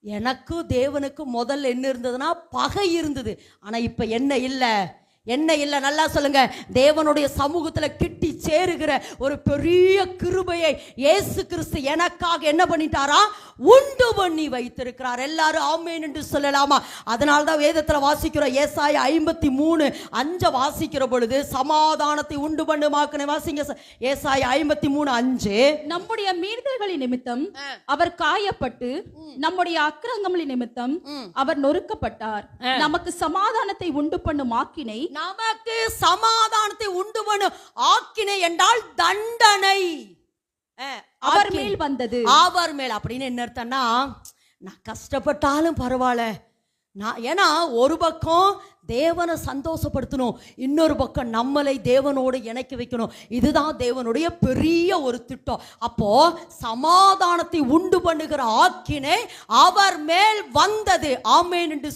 எனக்கும் தேவனுக்கும் முதல்ல என்ன இருந்ததுன்னா பகை இருந்தது. ஆனா இப்ப என்ன இல்லை, என்ன இல்லை, நல்லா சொல்லுங்க. தேவனுடைய சமூகத்துல கிட்டி சேருகிற ஒரு பெரிய கிருபையை இயேசு கிறிஸ்து எனக்காக என்ன பண்ணிட்டாரா, உண்டு பண்ணி வைத்திருக்கிறார். எல்லாரும் ஆமென் என்று சொல்லலாமா? அதனால்தான் வேதத்துல வாசிக்கிறோம், ஏசாயா 53:5 வாசிக்கிற பொழுது சமாதானத்தை உண்டு பண்ணுமாக்குன வாசிங்க. ஏசாயா 53:5, நம்முடைய மீறுதல்களின் நிமித்தம் அவர் காயப்பட்டு நம்முடைய அக்கிரமங்களின் நிமித்தம் அவர் நொறுக்கப்பட்டார், நமக்கு சமாதானத்தை உண்டு பண்ணும் ஆக்கினை, நமக்கு சமாதானத்தை உண்டு பண்ணும் ஆக்கினை என்றால் தண்டனை அவர் மேல் வந்தது. அவர் மேல் அப்படின்னு என்ன அர்த்தம்னா, நான் கஷ்டப்பட்டாலும் பரவாயில்ல, ஏன்னா ஒரு பக்கம் தேவனை சந்தோஷப்படுத்தணும், இன்னொரு பக்கம் நம்மளை தேவனோடு இணைக்க வைக்கணும். இதுதான் தேவனுடைய பெரிய ஒரு திட்டம். அப்போ சமாதானத்தை உண்டு பண்ணுகிற ஆக்கினை அவர் மேல் வந்தது. ஆமென் என்று